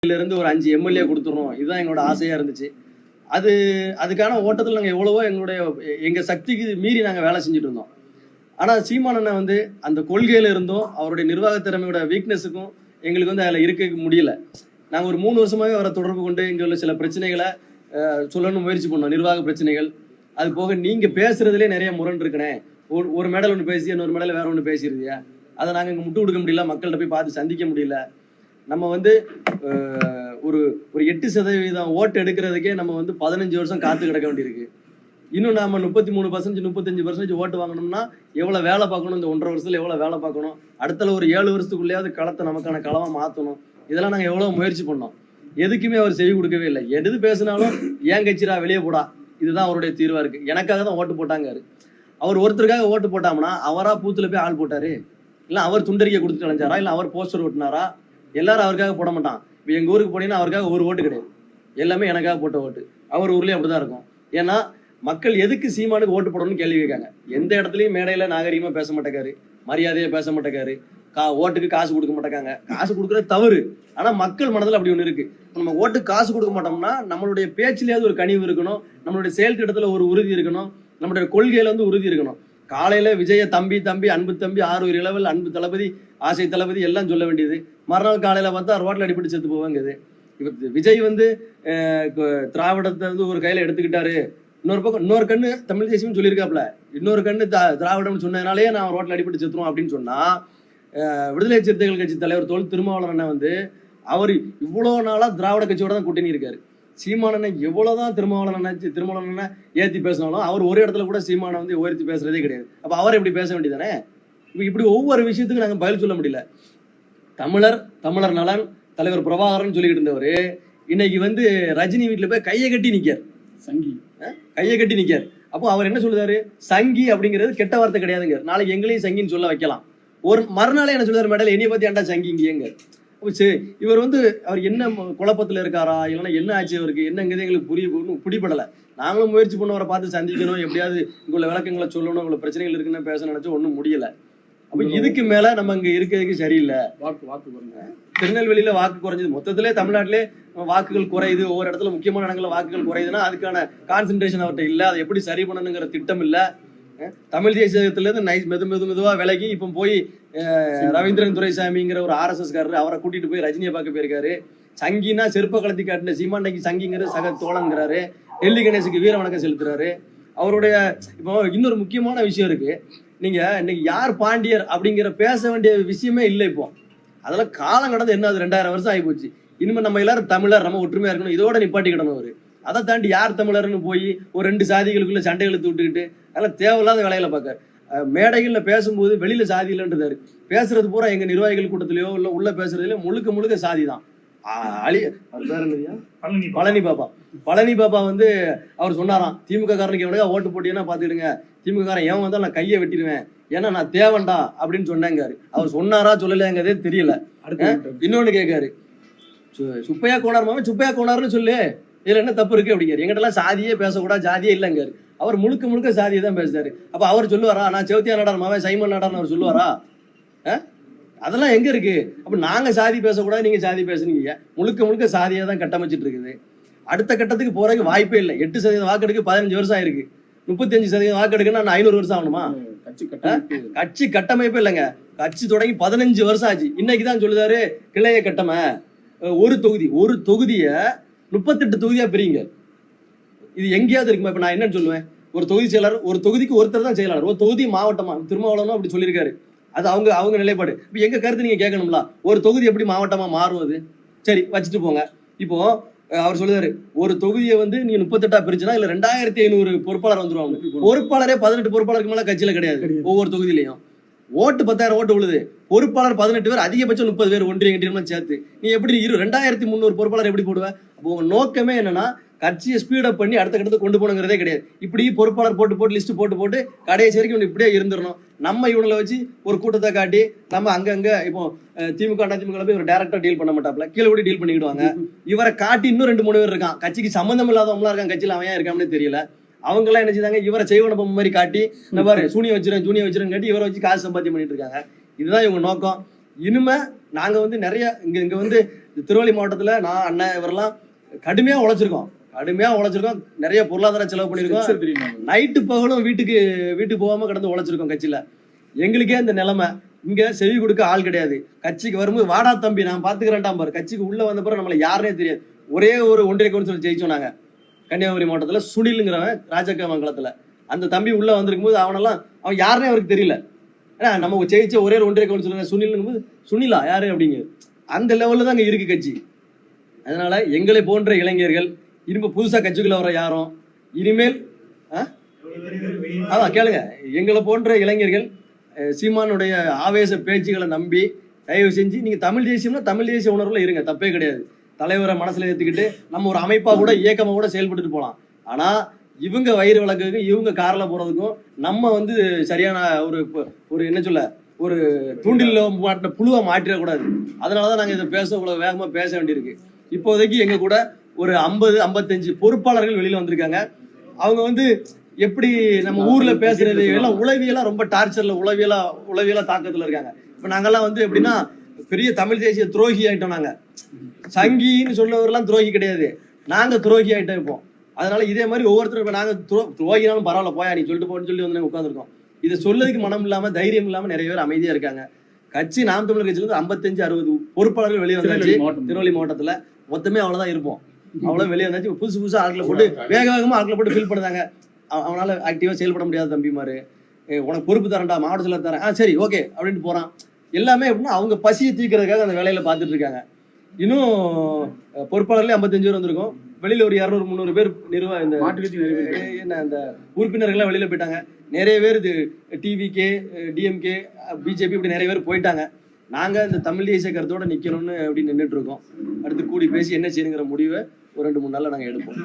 இருந்து ஒரு 5 எம்எல்ஏ கொடுத்துறோம். இதுதான் எங்களோட ஆசையா இருந்துச்சு. அதுக்கான ஓட்டத்துல நாங்க எவ்வளவோ எங்க சக்திக்கு மீறி நாங்க வேலை செஞ்சுட்டு இருந்தோம். ஆனா சீமான் அண்ணன் வந்து அந்த கொள்கையில இருந்தும் அவருடைய நிர்வாக திறமையோட வீக்னஸுக்கும் எங்களுக்கு வந்து அதுல இருக்க முடியல. நாங்க ஒரு 3 வருஷமாவே அவரை தொடர்பு கொண்டு இங்க உள்ள சில பிரச்சனைகளை சொல்லணும்னு முயற்சி பண்ணோம். நிர்வாக பிரச்சனைகள். அது போக நீங்க பேசுறதுலே நிறைய முரண் இருக்குனே. ஒரு மேடல் ஒன்று பேசி இன்னொரு மேடல் வேற ஒன்று பேசிடுறியா? அதை நாங்க இங்க முட்டு கொடுக்க முடியல, மக்கள்கிட்ட போய் பார்த்து சந்திக்க முடியல. நம்ம வந்து ஒரு 8% ஓட்டு எடுக்கிறதுக்கே நம்ம வந்து 15 வருஷம் காத்து கிடக்க வேண்டியிருக்கு. இன்னும் நாம 33% 35% ஓட்டு வாங்கணும்னா எவ்வளவு வேலை பார்க்கணும்? இந்த 1.5 வருஷத்துல எவ்வளவு வேலை பார்க்கணும்? அடுத்த ஒரு 7 வருஷத்துக்குள்ளேயாவது களத்தை நமக்கான களமா மாத்தணும். இதெல்லாம் நாங்க எவ்வளவு முயற்சி பண்ணோம். எதுக்குமே அவர் செய்ய கொடுக்கவே இல்லை. எது பேசினாலும் ஏன் கட்சிரா வெளியே போடா, இதுதான் அவருடைய தீர்வா இருக்கு. எனக்காக தான் ஓட்டு போட்டாங்க. அவர் ஒருத்தருக்காக ஓட்டு போட்டாங்கன்னா அவரா பூத்துல போய் ஆள் போட்டாரு, இல்ல அவர் துண்டறிக்கை கொடுத்துட்டு அலைஞ்சாரா, இல்ல அவர் போஸ்டர் ஓட்டினாரா? எல்லாரும் அவருக்காக போட மாட்டான். இப்போ எங்க ஊருக்கு போனீங்கன்னா அவருக்காக ஒரு ஓட்டு கிடையாது, எல்லாமே எனக்காக போட்ட ஓட்டு. அவர் ஊர்லயும் அப்படிதான் இருக்கும். ஏன்னா மக்கள் எதுக்கு சீமானுக்கு ஓட்டு போடணும்னு கேள்வி கேட்காங்க. எந்த இடத்துலயும் மேடையில நாகரிகமா பேச மாட்டேக்காரு, மரியாதையா பேச மாட்டேக்காரு, ஓட்டுக்கு காசு கொடுக்க மாட்டேங்காங்க. காசு கொடுக்கறது தவறு, ஆனா மக்கள் மனதில் அப்படி ஒண்ணு இருக்கு. நம்ம ஓட்டுக்கு காசு கொடுக்க மாட்டோம்னா நம்மளுடைய பேச்சிலேயாவது ஒரு கனிவு இருக்கணும், நம்மளுடைய செயல் திட்டத்துல ஒரு உறுதி இருக்கணும், நம்மளுடைய கொள்கையில வந்து உறுதி இருக்கணும். காலையில விஜய தம்பி தம்பி அன்பு தம்பி 6 இளவல் அன்பு தளபதி ஆசை தளபதி எல்லாம் சொல்ல வேண்டியது. மறுநாள் காலையில பார்த்தா ரோட்ல அடிப்பட்டு செத்து போவாங்குது. இப்ப விஜய் வந்து திராவிடத்தை வந்து ஒரு கையில எடுத்துக்கிட்டாரு, இன்னொரு கண்ணு தமிழ் தேசியம் சொல்லியிருக்காப்ல, இன்னொரு கண்ணு திராவிடம் சொன்னதுனாலே நான் ரோட்ல அடிப்பட்டு செத்துருவோம் அப்படின்னு சொன்னா, விடுதலை சிறுத்தைகள் கட்சி தலைவர் தொல் திருமாவளவன் அண்ணன் வந்து அவர் இவ்வளவு நாளா திராவிட கட்சியோட தான் கூட்டணி இருக்காரு. சீமானனை எவ்வளவுதான் திருமாவளவன் ஏத்தி பேசினாலும் அவர் ஒரு இடத்துல கூட சீமானை வந்து உயர்த்தி பேசுறதே கிடையாது. அப்ப அவர் எப்படி பேச வேண்டியதானே? இப்படி ஒவ்வொரு விஷயத்துக்கும் நாங்க பதில் சொல்ல முடியல. தமிழர் நலன் தலைவர் பிரபாகரன் சொல்லிக்கிட்டு இருந்தவரு இன்னைக்கு வந்து ரஜினி வீட்டுல போய் கையை கட்டி நிக்கார், சங்கி கையை கட்டி நிக்கார். அப்போ அவர் என்ன சொல்லுறாரு? சங்கி அப்படிங்கிறது கெட்ட வார்த்தை கிடையாதுங்க, நாளைக்கு எங்களையும் சங்கின்னு சொல்ல வைக்கலாம். ஒரு மறுநாளே என்ன சொல்றாரு? மேடல் என்னைய பத்தி ஏன்டா சங்கி இங்கேங்க? இவர் வந்து அவர் என்ன குழப்பத்துல இருக்காரா, இல்லைன்னா என்ன ஆச்சு அவருக்கு என்னங்கிறது எங்களுக்கு பிடிபடலை. நாங்களும் முயற்சி பண்ணவரை பார்த்து சந்திக்கணும், எப்படியாவது உங்களை விளக்கங்களை சொல்லணும், உங்களை பிரச்சனைகள் இருக்குன்னு பேச நினைச்சா ஒன்றும் முடியல. அப்ப இதுக்கு மேல நம்ம இங்க இருக்கிறதுக்கு சரியில்லை. திருநெல்வேலியில வாக்கு குறைஞ்சது, மொத்தத்திலே தமிழ்நாட்டிலே வாக்குகள் குறையுது, ஒவ்வொரு இடத்துல முக்கியமான இடங்கள்ல வாக்குகள் குறையுதுன்னா அதுக்கான கான்சென்ட்ரேஷன் அவர்கிட்ட இல்ல, அதை எப்படி சரி பண்ணணுங்கிற திட்டம் இல்ல. தமிழ் தேசியத்துல இருந்து மெதுவா விலகி இப்ப போய் ரவீந்திரன் துரைசாமிங்கிற ஒரு RSS காரரு அவரை கூட்டிட்டு போய் ரஜினியை பார்க்க போயிருக்காரு. சங்கினா செருப்ப கலத்தி காட்டின சீமாண்டைக்கு சங்கிங்கிற சக தோழங்கிறாரு. டெல்லி கணேசுக்கு வீர வணக்கம் செலுத்துறாரு. அவருடைய இப்போ இன்னொரு முக்கியமான விஷயம் இருக்கு. நீங்க இன்னைக்கு யார் பாண்டியர் அப்படிங்கிற பேச வேண்டிய விஷயமே இல்லை. இப்போ அதெல்லாம் காலம் கடந்து என்ன, 2000 வருஷம் ஆகி போச்சு. இனிமே நம்ம எல்லாரும் தமிழர், நம்ம ஒற்றுமையா இருக்கணும், இதோட நிப்பாட்டிக்கிடணும். அவரு அதை தாண்டி யார் தமிழர்னு போய் ஒரு 2 சாதிகளுக்குள்ள சண்டைகளை தூட்டுக்கிட்டு அதெல்லாம் தேவையில்லாத வேலைகளை பார்க்க. மேடைகள்ல பேசும்போது வெளியில சாதி இல்லைன்றாரு, பேசுறது பூரா எங்க நிர்வாகிகள் கூட்டத்திலயோ இல்ல உள்ள பேசுறதுலயோ முழுக்க சாதி தான். பழனி பாப்பா வந்து அவர் சொன்னாராம், திமுக காரனுக்கு எவனுக்கா ஓட்டு போட்டீங்கன்னா பாத்துக்கிடுங்க, திமுக காரன் எவன் வந்தா நான் கையை வெட்டிடுவேன், ஏன்னா நான் தேவண்டா அப்படின்னு சொன்னாங்க. அவர் சொன்னாரா சொல்லலையாங்கிறதே தெரியல. இன்னொன்னு கேட்காரு, சுப்பையா கோனார் மாமே சுப்பையா கோனார்னு சொல்லு, இதுல என்ன தப்பு இருக்கு அப்படிங்காரு. எங்கிட்ட எல்லாம் சாதியே பேசக்கூடாது, ஜாதியே இல்லைங்காரு. அவர் முழுக்க சாதியை தான் பேசுறாரு. அப்ப அவர் சொல்லுவாரா நான் செவத்தியா நாடார் மாவன் சைமன் நாடார்னு அவர் சொல்லுவாரா? அதெல்லாம் எங்க இருக்கு? அப்ப நாங்க சாதி பேசக்கூடாது, நீங்க சாதி பேசுனீங்க. முழுக்க சாதியா தான் கட்டமைச்சிட்டு இருக்குது. அடுத்த கட்டத்துக்கு போறதுக்கு வாய்ப்பே இல்லை. 8% வாக்கெடுக்கு 15 வருஷம் ஆயிருக்கு. 35% வாக்கெடுக்குன்னா 500 வருஷம் ஆகணுமா? கட்சி கட்டமைப்பே இல்லைங்க. கட்சி தொடங்கி 15 வருஷம் ஆச்சு. இன்னைக்குதான் சொல்லுதாரு கிளைய கட்டமை. ஒரு தொகுதிய 38 தொகுதியா பிரிங்க. இது எங்கேயாவது இருக்குமா? இப்ப நான் என்னன்னு சொல்லுவேன், ஒரு தொகுதி செயலாளர், ஒரு தொகுதிக்கு ஒருத்தர் தான் செயலாளர், ஒரு தொகுதி மாவட்டமா திருமாவளவனும் அப்படி சொல்லியிருக்காரு. அது அவங்க நிலைப்பாடு. இப்ப எங்க கருத்து நீங்க கேட்கணும்ல, ஒரு தொகுதி எப்படி மாவட்டமா மாறுவது? சரி வச்சுட்டு போங்க. இப்போ அவர் சொல்லுவாரு ஒரு தொகுதியை வந்து நீ 38 பிரிச்சுனா இல்ல 2500 பொறுப்பாளர் வந்துருவாங்க. பொறுப்பாளரே 18 பொறுப்பாளருக்கு மேல கட்சியில கிடையாது. ஒவ்வொரு தொகுதியிலையும் ஓட்டு 10,000 ஓட்டு விழுது, பொறுப்பாளர் 18 பேர், அதிகபட்சம் 30 பேர் ஒன்றிய கட்டிடம் சேர்த்து நீ எப்படி 2300 பொறுப்பாளர் எப்படி போடுவ? அப்போ உங்க நோக்கமே என்னன்னா கட்சியை ஸ்பீடப் பண்ணி அடுத்த கட்டத்துக்கு கொண்டு போகணுங்கிறதே கிடையாது. இப்படி பொறுப்பாளர் போட்டு லிஸ்ட் போட்டு கடைசி வரைக்கும் இப்படியே இருந்துடணும். நம்ம இவனை வச்சு ஒரு கூட்டத்தை காட்டி நம்ம அங்கங்க இப்போ திமுக அதிமுக போய் ஒரு டைரக்டா டீல் பண்ண மாட்டாப்ல, கீழே கூட டீல் பண்ணிக்கிடுவாங்க. இவரை காட்டி இன்னும் 2-3 பேர் இருக்கான், கட்சிக்கு சம்பந்தம் இல்லாதவங்களா இருக்கான், கட்சியில அவன் இருக்கான்னு தெரியல. அவங்க எல்லாம் என்ன செய்தாங்க, இவரை செய்வன பொம்மை மாதிரி காட்டி இந்த பாரு சூனிய வச்சிருன்னு காட்டி இவரை வச்சு காசு சம்பாத்தியம் பண்ணிட்டு இருக்காங்க. இதுதான் இவங்க நோக்கம். இனிமே நாங்க வந்து நிறைய இங்க வந்து திருவள்ளி மாவட்டத்துல நான் அண்ணன் இவரெல்லாம் கடுமையா உழைச்சிருக்கோம், நிறைய பொருளாதார செலவு பண்ணிருக்கோம். நைட்டு பகலும் வீட்டுக்கு போகாம கடந்து உழைச்சிருக்கோம் கட்சியில. எங்களுக்கே இந்த நிலைமை, இங்க செவி கொடுக்க ஆள் கிடையாது. கட்சிக்கு வரும்போது வாடா தம்பி நான் பாத்துக்கிறேன்டாம் பாரு. கட்சிக்கு உள்ள வந்த பிறகு நம்மள யாருனே தெரியாது. ஒரே ஒரு ஒன்றிய கவுன்சிலர் ஜெயிச்சோம் நாங்க கன்னியாகுமரி மாவட்டத்துல, சுனில்ங்கிறவன் ராஜக்கமங்கலத்துல. அந்த தம்பி உள்ள வந்திருக்கும் போது அவன் யாருன்னே அவருக்கு தெரியல. ஏன்னா நம்ம ஜெயிச்ச ஒரே ஒரு ஒன்றிய கவுன்சிலர் சுனில்ங்கும் போது சுனிலா யாரு அப்படிங்க, அந்த லெவல்ல தான் அங்க இருக்கு கட்சி. அதனால எங்களை போன்ற இளைஞர்கள் இனிமே புதுசா கட்சிக்குள்ள வர யாரும் இனிமேல் கேளுங்க, எங்களை போன்ற இளைஞர்கள் சீமானுடைய ஆவேச பேச்சுகளை நம்பி தயவு செஞ்சு நீங்க தமிழ் தேசியம்னா தமிழ் தேசிய உணர்வுல இருங்க, தப்பே கிடையாது. தலைவரை மனசுல ஏத்துக்கிட்டு நம்ம ஒரு அமைப்பா கூட இயக்கமா கூட செயல்பட்டு போலாம். ஆனா இவங்க வயிறு வழக்குக்கும் இவங்க கார்ல போறதுக்கும் நம்ம சரியான ஒரு என்ன சொல்ல ஒரு தூண்டில மாட்டின புழுவா மாற்றிடக்கூடாது. அதனாலதான் நாங்க இதை இவ்வளவு வேகமா பேச வேண்டியிருக்கு. இப்போதைக்கு எங்க கூட ஒரு 50-55 பொறுப்பாளர்கள் வெளியில வந்திருக்காங்க. அவங்க எப்படி நம்ம ஊர்ல பேசுறது எல்லாம் உளவியலா ரொம்ப டார்ச்சர்ல உளவியலா தாக்கத்துல இருக்காங்க. இப்ப நாங்கெல்லாம் எப்படின்னா பெரிய தமிழ் தேசிய துரோகி ஆயிட்டோம். நாங்க சங்கின்னு சொல்லவரெல்லாம் துரோகி கிடையாது, நாங்க துரோகி ஆயிட்டோம் இப்போ. அதனால இதே மாதிரி ஒவ்வொருத்தரும் நாங்க துரோகினாலும் பரவாயில்ல போயா நீ சொல்லிட்டு போன்னு சொல்லி உட்காந்துருக்கோம். இதை சொல்லதுக்கு மனம் இல்லாம தைரியம் இல்லாம நிறைய பேர் அமைதியா இருக்காங்க. கட்சி நாம் தமிழர் கட்சியில இருந்து 55-60 பொறுப்பாளர்கள் வெளியே வந்தாச்சு. திருவள்ளி மாவட்டத்துல மொத்தமே அவ்வளவுதான் இருப்போம். அவ்வளவு வெளியே வந்தாச்சு. புதுசா ஆட்களை போட்டு வேகமா ஆட்களை போட்டு ஃபீல் பண்ணுறாங்க. அவனால ஆக்டிவா செயல்பட முடியாத தம்பிமாரு, உனக்கு பொறுப்பு தரேன்டா, மாவட்ட செயலர் தரேன், சரி ஓகே அப்படின்ட்டு போறான். எல்லாமே எப்படின்னா அவங்க பசியை தீர்க்கறதுக்காக அந்த வேலையில பார்த்துட்டு இருக்காங்க. இன்னும் பொறுப்பாளர்களே 55 பேர் வந்திருக்கும். வெளியில ஒரு 200-300 பேர் அந்த உறுப்பினர்கள்லாம் வெளியில போயிட்டாங்க. நிறைய பேர் டிவிகே, டிஎம்கே, பிஜேபி இப்படி நிறைய பேர் போயிட்டாங்க. நாங்க இந்த தமிழ் தேசிய கருத்தோட நிக்கணும்னு அப்படி நின்றுட்டு இருக்கோம். அடுத்து கூடி பேசி என்ன செய்யணுங்கிற முடிவை ஒரு 2-3 நாள்ல நாங்க எடுப்போம்.